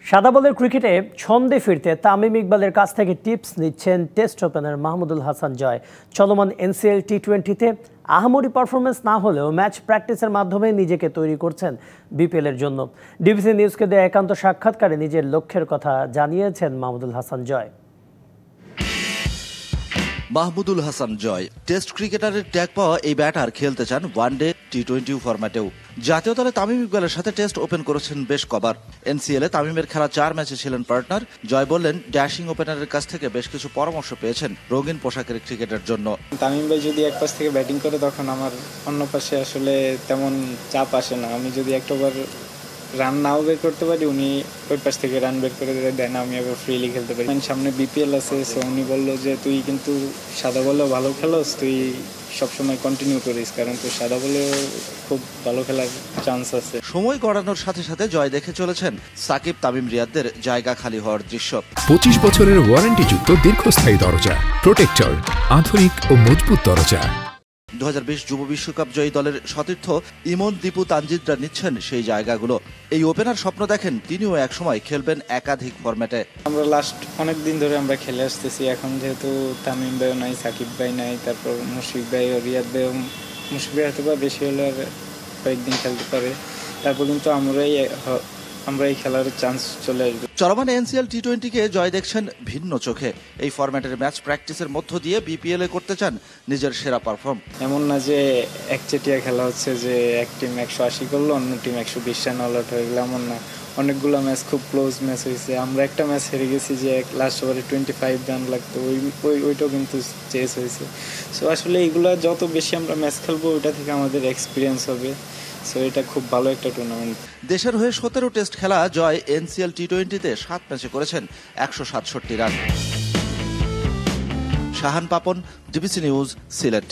সাদা বলের ক্রিকেটে ছন্দে ফিরতে তামিম ইকবালের কাছ থেকে টিপস নিচ্ছেন টেস্ট ওপেনার মাহমুদুল হাসান জয়। চলমান এনসিএল টি-20তে আহামরি পারফরমেন্স না হলেও ম্যাচ প্র্যাকটিসের মাধ্যমে নিজেকে তৈরি করছেন বিপিএলের জন্য। ডিবিসি নিউজকে দেয়া একান্ত সাক্ষাৎকারে নিজের লক্ষ্যের কথা জানিয়েছেন মাহমুদুল হাসান জয়। মাহমুদুল হাসান জয় টেস্ট ক্রিকেটারের ট্যাগ পাওয়া এই ব্যাটার খেলতে চান ওয়ানডে টি-20 ফরম্যাটেও। জাতীয় দলে তামিম ইকবালের সাথে টেস্ট ওপেন করেছেন বেশ কবার। এনসিএলে তামিমের খেলা 4 ম্যাচে ছিলেন পার্টনার। জয় বললেন, ড্যাশিং ওপেনারের কাছ থেকে বেশ কিছু পরামর্শ পেয়েছেন রঙিন পোশাকের ক্রিকেটের জন্য। তামিম ভাই যদি এক পাশ থেকে ব্যাটিং করে তখন আমার অন্য পাশে আসলে তেমন চাপ আসে না। আমি যদি একটাবার রান নাও বের করতে পারি, উনি ওই পাশ থেকে রান বের করে দেন, আমি আবার ফ্রিলি খেলতে পারি। সামনে বিপিএল আছে, সো উনি বললো যে তুই কিন্তু সাদা বলেও ভালো খেলোস, তুই সবসময় কন্টিনিউ করিস, কারণ তুই সাদা বলে খুব ভালো খেলার চান্স আছে। সময় গড়ানোর সাথে সাথে জয় দেখে চলেছেন সাকিব তামিম রিয়াদদের জায়গা খালি হওয়ার দৃশ্য। 25 বছরের ওয়ারেন্টিযুক্ত দীর্ঘস্থায়ী দরজা প্রোটেক্টর, আধুনিক ও মজবুত দরজা। 2020 যুব বিশ্বকাপ জয়ী দলের সতীর্থ ইমন, দীপু, তানজিদরা নিচ্ছেন সেই জায়গাগুলো। এই ওপেনার স্বপ্ন দেখেন তিনিও একসময় খেলবেন একাধিক ফরম্যাটে। আমরা লাস্ট অনেক দিন ধরে আমরা খেলে আসতেছি। এখন যেহেতু তামিম ভাইও নাই, সাকিব ভাই নাই, তারপর মুশফিক ভাই ও রিয়াদ ভাইও, মুশফিক ভাই হয়তো বা বেশি হলে আর কয়েকদিন খেলতে পারে, তারপর কিন্তু আমরা এই খেলার চান্স চলে আসবে। চলমান এনসিএল টি-20কে জয় দেখছেন ভিন্ন চোখে। এই ফরম্যাটের ম্যাচ প্র্যাকটিসের মধ্য দিয়ে বিপিএল এ করতে চান নিজের সেরা পারফর্ম। এমন না যে একচেটিয়া খেলা হচ্ছে যে এক টিম 180 করলো, অন্য টিম 120 রান অল আউট হয়ে গেল, এমন না। অনেকগুলো ম্যাচ খুব ক্লোজ ম্যাচ হয়েছে। আমরা একটা ম্যাচ হেরে গেছি যে লাস্ট ওভারে 25 রান লাগতো, ওইটাও কিন্তু চেস হয়েছে। সো আসলে এইগুলো যত বেশি আমরা ম্যাচ খেলবো, ওইটা থেকে আমাদের এক্সপিরিয়েন্স হবে। সো এটা খুব ভালো একটা টুর্নামেন্ট। দেশের হয়ে 17 টেস্ট খেলা জয় এনসিএল টি-20তে 7 ম্যাচে করেছেন 167 run. Shahan Papon, DBC news, Sylhet.